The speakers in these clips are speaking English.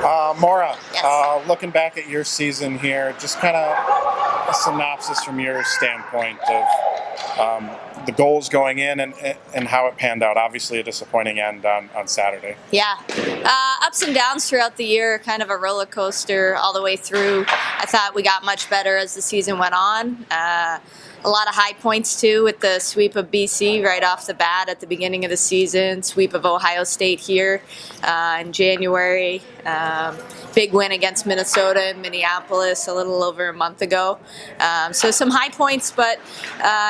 Maura, Yes. looking back at your season here, just kind of a synopsis from your standpoint of the goals going in and how it panned out. Obviously, a disappointing end on Saturday. Yeah. Ups and downs throughout the year, kind of a roller coaster all the way through. I thought we got much better as the season went on. A lot of high points, too, with the sweep of BC right off the bat at the beginning of the season, sweep of Ohio State here in January, big win against Minnesota and Minneapolis a little over a month ago. So some high points, but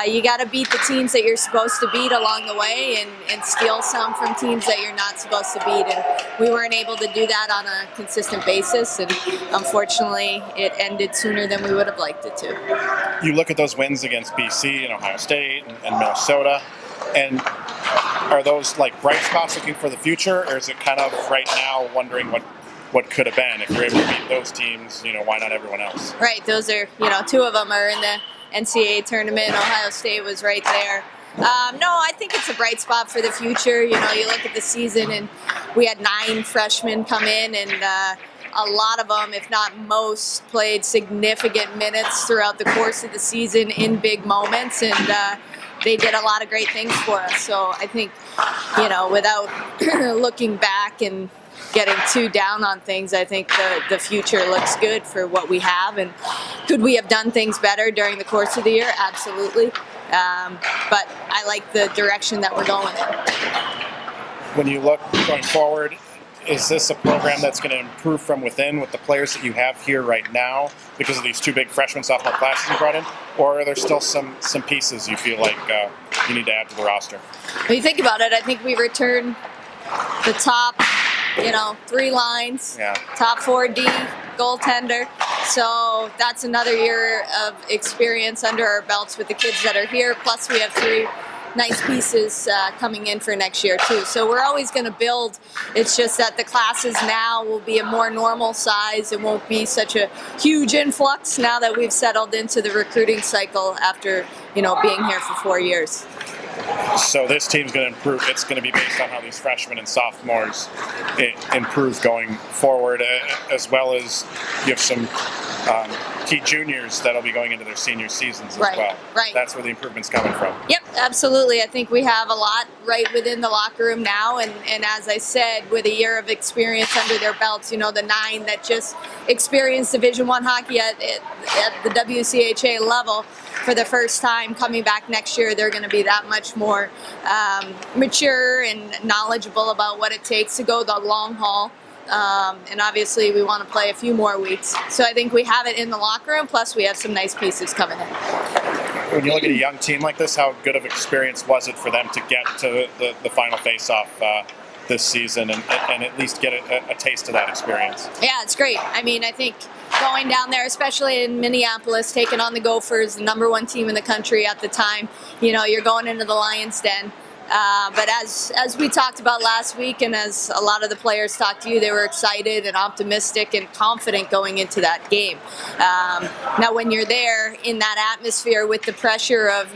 you got to beat the teams that you're supposed to beat along the way and steal some from teams that you're not supposed to beat. And we weren't able to do that on a consistent basis, and unfortunately it ended sooner than we would have liked it to. You look at those wins against BC and Ohio State and Minnesota, and are those like bright spots looking for the future, or is it kind of right now wondering what could have been? If you're able to beat those teams, why not everyone else? Right, those are, two of them are in the NCAA tournament. Ohio State was right there. No, I think it's a bright spot for the future. You look at the season and we had 9 freshmen come in, and a lot of them, if not most, played significant minutes throughout the course of the season in big moments, and they did a lot of great things for us. So I think, without looking back and getting too down on things, I think the future looks good for what we have. And could we have done things better during the course of the year? Absolutely. But I like the direction that we're going in. When you look going forward, is this a program that's going to improve from within with the players that you have here right now because of these 2 big freshman sophomore classes you brought in, or are there still some pieces you feel like you need to add to the roster? When you think about it, I think we return the top 3 lines, top 4D, goaltender. So that's another year of experience under our belts with the kids that are here. Plus we have 3 nice pieces coming in for next year too. So we're always going to build. It's just that the classes now will be a more normal size. It won't be such a huge influx now that we've settled into the recruiting cycle after being here for 4 years. So this team's going to improve. It's going to be based on how these freshmen and sophomores improve going forward, as well as you have some key juniors that'll be going into their senior seasons as well. Right. That's where the improvement's coming from. Yep, absolutely. I think we have a lot right within the locker room now, and as I said, with a year of experience under their belts, the 9 that just experienced Division I hockey at the WCHA level for the first time, coming back next year, they're going to be that much more mature and knowledgeable about what it takes to go the long haul. And obviously we want to play a few more weeks. So I think we have it in the locker room, plus we have some nice pieces coming in. When you look at a young team like this, how good of experience was it for them to get to the final face-off this season and at least get a taste of that experience? Yeah, it's great. I mean, I think going down there, especially in Minneapolis, taking on the Gophers, the number 1 team in the country at the time, you're going into the Lions' Den. But as we talked about last week, and as a lot of the players talked to you, they were excited and optimistic and confident going into that game. Now, when you're there in that atmosphere with the pressure of,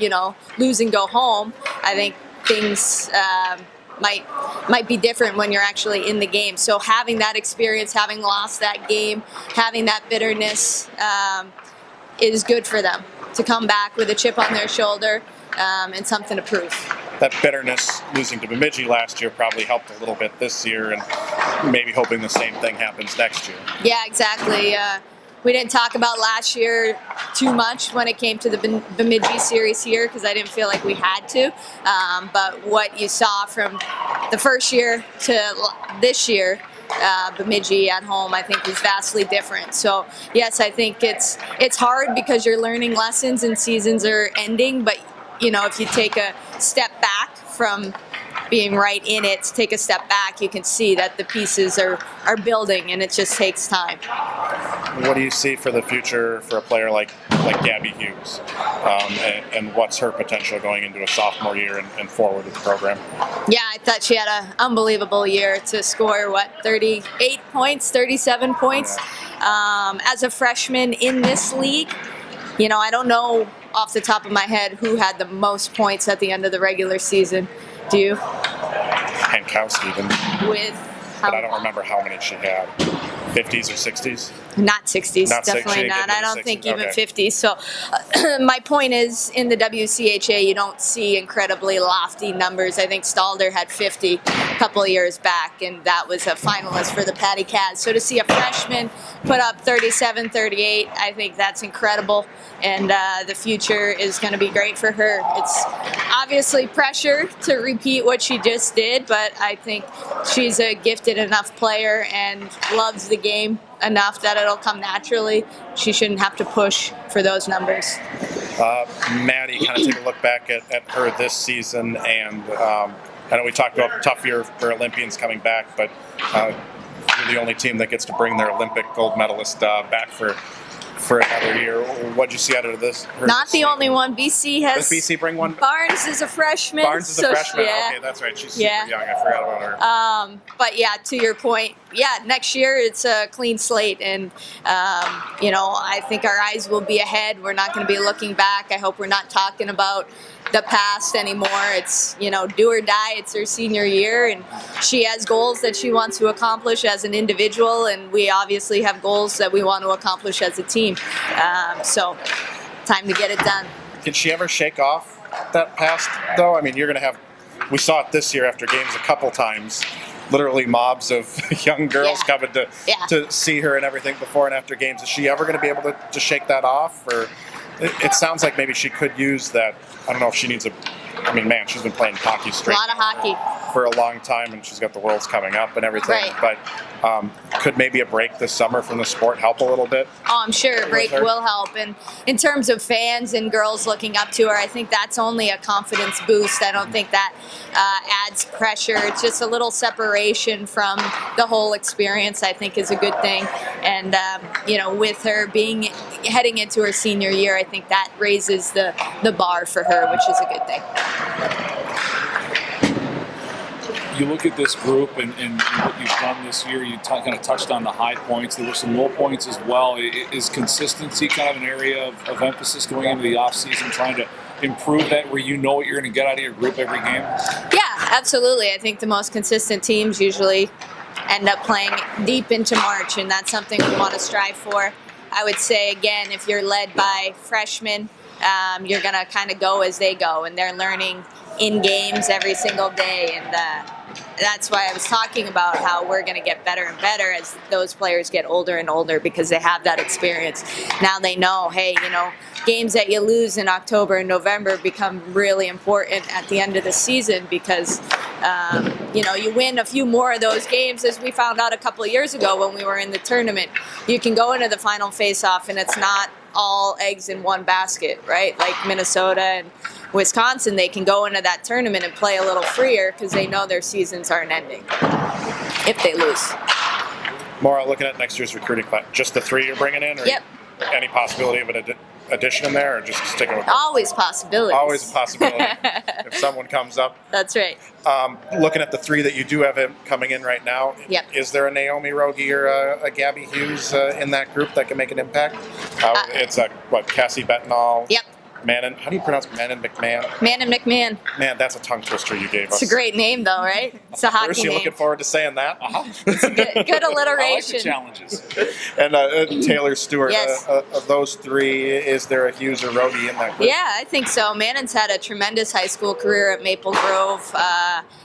lose and go home, I think things might be different when you're actually in the game. So having that experience, having lost that game, having that bitterness is good for them to come back with a chip on their shoulder and something to prove. That bitterness losing to Bemidji last year probably helped a little bit this year, and maybe hoping the same thing happens next year. Yeah, exactly. We didn't talk about last year too much when it came to the Bemidji series here because I didn't feel like we had to. But what you saw from the first year to this year, Bemidji at home, I think was vastly different. So yes, I think it's hard because you're learning lessons and seasons are ending, but if you take a step back from being right in it, take a step back, you can see that the pieces are building, and it just takes time. What do you see for the future for a player like Gabby Hughes, and what's her potential going into a sophomore year and forward with the program? Yeah, I thought she had an unbelievable year to score, 38 points, 37 points. As a freshman in this league, I don't know off the top of my head who had the most points at the end of the regular season. Do you? Hankowski. With but I don't remember how many she had. 50s or 60s? Not 60s, Not definitely not. I don't 60s. think even Okay. 50s. So my point is, in the WCHA, you don't see incredibly lofty numbers. I think Stalder had 50 a couple of years back, and that was a finalist for the Patty Cats. So to see a freshman put up 37, 38, I think that's incredible, and the future is going to be great for her. It's obviously pressure to repeat what she just did, but I think she's a gifted enough player and loves the game enough that it'll come naturally. She shouldn't have to push for those numbers. Maddie, kind of take a look back at her this season, and I know we talked about tough year for Olympians coming back, but you're the only team that gets to bring their Olympic gold medalist back for another year. What'd you see out of this? Not the only one. BC has. Does BC bring one? Barnes is a freshman. Barnes is a freshman. Yeah. Okay, that's right. She's super young. I forgot about her. But yeah, to your point, yeah, next year it's a clean slate, and I think our eyes will be ahead. We're not going to be looking back. I hope we're not talking about the past anymore. It's do or die. It's her senior year, and she has goals that she wants to accomplish as an individual, and we obviously have goals that we want to accomplish as a team. So time to get it done. Can she ever shake off that past, though? I mean, you're going to have, we saw it this year after games a couple times, literally mobs of young girls coming to see her and everything before and after games. Is she ever going to be able to shake that off? Or it sounds like maybe she could use that. I don't know if she needs she's been playing hockey straight. A lot of hockey. For a long time, and she's got the Worlds coming up and everything. Right. But could maybe a break this summer from the sport help a little bit? Oh, I'm sure a break will help. And in terms of fans and girls looking up to her, I think that's only a confidence boost. I don't think that adds pressure. It's just a little separation from the whole experience, I think, is a good thing. And, with her heading into her senior year, I think that raises the bar for her, which is a good thing. You look at this group and what you've done this year, you kind of touched on the high points. There were some low points as well. Is consistency kind of an area of emphasis going into the offseason, trying to improve that where you know what you're going to get out of your group every game? Yeah, absolutely. I think the most consistent teams usually end up playing deep into March, and that's something we want to strive for. I would say, again, if you're led by freshmen, you're going to kind of go as they go, and they're learning in games every single day, and that's why I was talking about how we're going to get better and better as those players get older and older, because they have that experience. Now they know, hey, games that you lose in October and November become really important at the end of the season, because you win a few more of those games, as we found out a couple of years ago when we were in the tournament. You can go into the final face-off and it's not all eggs in one basket, right? Like Minnesota and Wisconsin, they can go into that tournament and play a little freer because they know their seasons aren't ending if they lose. Maura, looking at next year's recruiting class, just the three you're bringing in? Or Yep. Any possibility of an addition in there, or just sticking with Always possibilities. Always a possibility if someone comes up. That's right. Looking at the three that you do have coming in right now, Yep. Is there a Naomi Rogie or a Gabby Hughes in that group that can make an impact? It's Cassie Bettenall. Yep. Manon, how do you pronounce Manon McMahon? Manon McMahon. Man, that's a tongue twister you gave us. It's a great name, though, right? It's a hockey Bruce, you name. looking forward to saying that? It's a good I like alliteration. the challenges. And Taylor Stewart, Yes. of those three, is there a Hughes or Rogie in that group? Yeah, I think so. Manon's had a tremendous high school career at Maple Grove.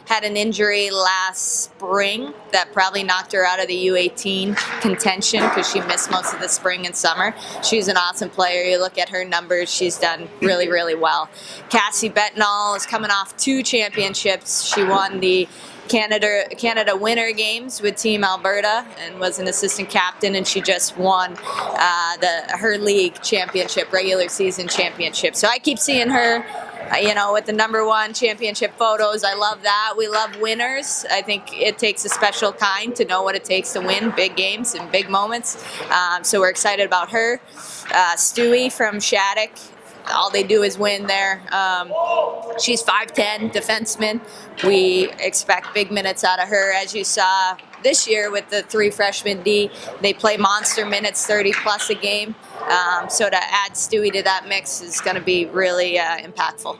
Had an injury last spring that probably knocked her out of the U18 contention because she missed most of the spring and summer. She's an awesome player. You look at her numbers, she's done really, really well. Cassie Bettenall is coming off 2 championships. She won the Canada Winter Games with Team Alberta and was an assistant captain, and she just won her league championship, regular season championship. So I keep seeing her with the #1 championship photos. I love that. We love winners. I think it takes a special kind to know what it takes to win big games and big moments. So we're excited about her. Stewie from Shattuck. All they do is win there. She's 5'10", defenseman. We expect big minutes out of her. As you saw this year with the 3 freshman D, they play monster minutes, 30-plus a game. So to add Stewie to that mix is going to be really impactful.